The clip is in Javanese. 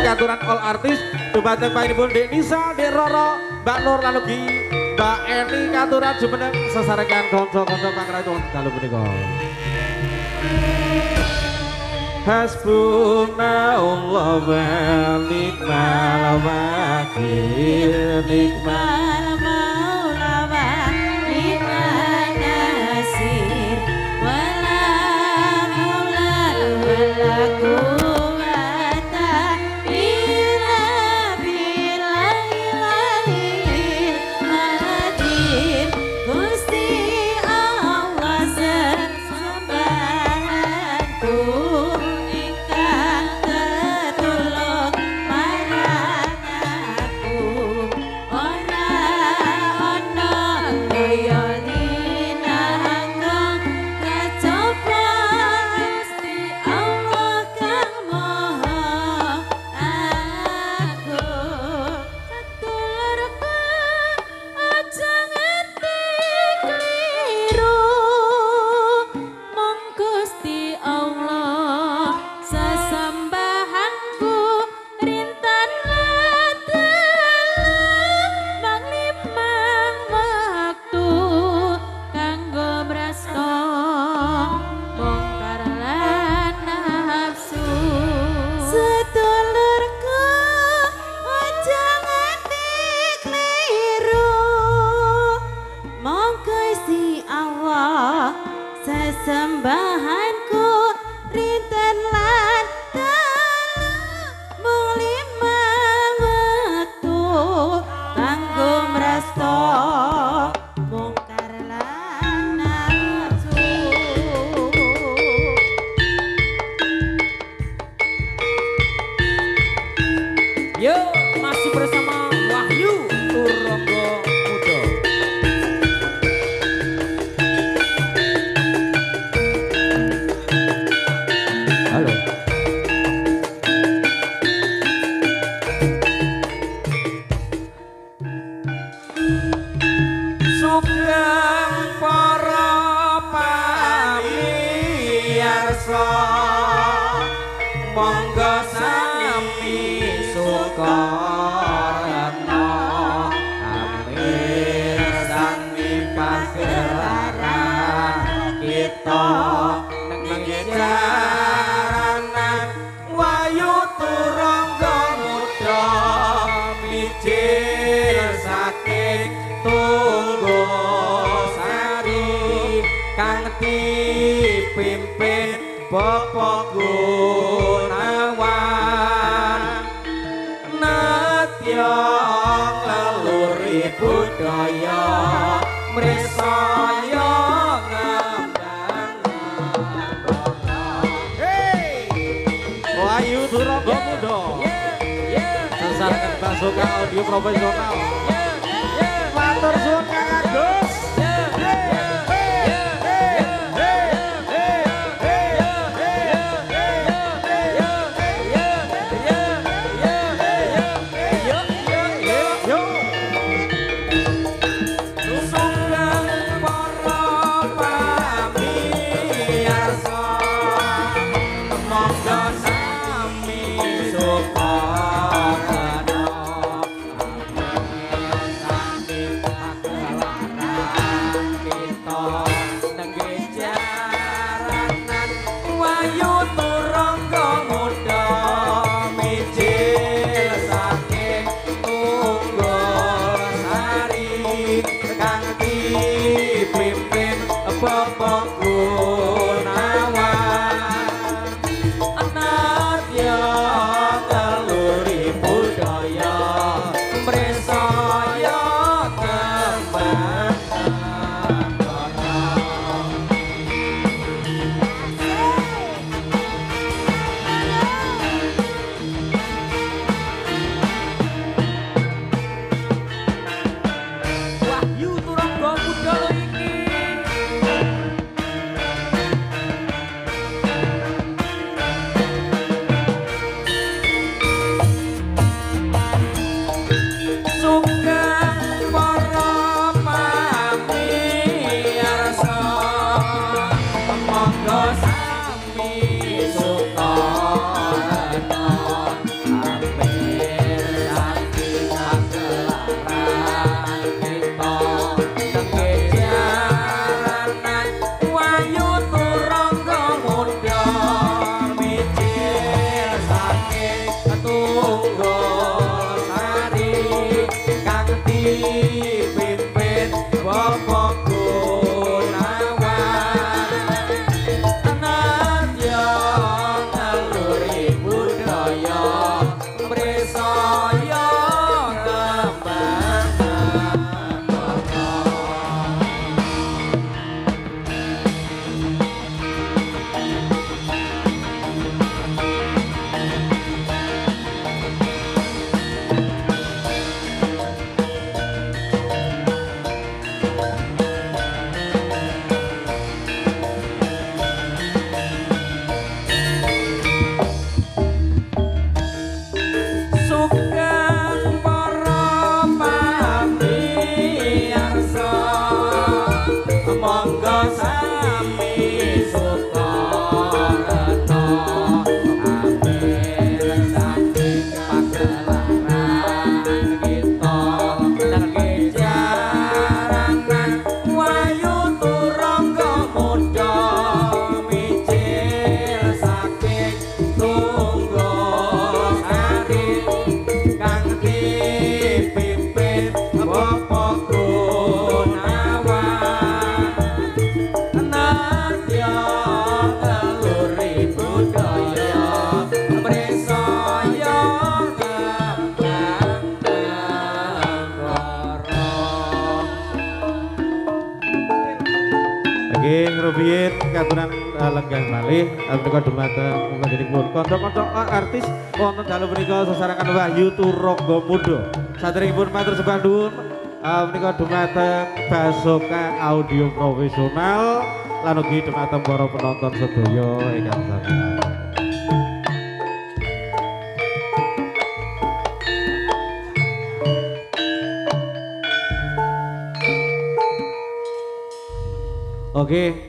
aturan all artis dumateng panjenengan Dek Nisa, Dek Roro, Mbak Nur lan ugi Mbak Eni katuran jumeneng sesarengan kanca-kanca pangrayuan dalu punika. Hasbunallah wa ni'mal wakil, nikmal maula wa ni'mal nasir, wala haula wala quwwata illa billahil aliyyil azim. Gusti Allah sesembahanku sembahanku rinten lan dalu mung limang wektu kanggo mrasta mungkar lan nafsu. Yo, masih bersama Wahyu Turangga Muda. Halo. Sugeng para pamirsa, monggo sami sukarana amir sami pagelaran kita neng jaranan Wahyu Turangga Muda mijil saking Tunggosari kang dipimpin Bapak Gunawan Natya ngeluri budaya mresaya Wahyu Turangga Muda sesarengan Basuka Audio Profesional matur suwun Kang Agus. rumiyin katuran lenggah malih menika dumateng panjenenganipun kanca-kanca artis wonten dalu menika sesarengan Wahyu Turangga Muda. Saderengipun matur sembah nuwun menika dumateng Basoka Audio Profesional lan ugi dumateng para penonton sedaya ingkang sami. Oke.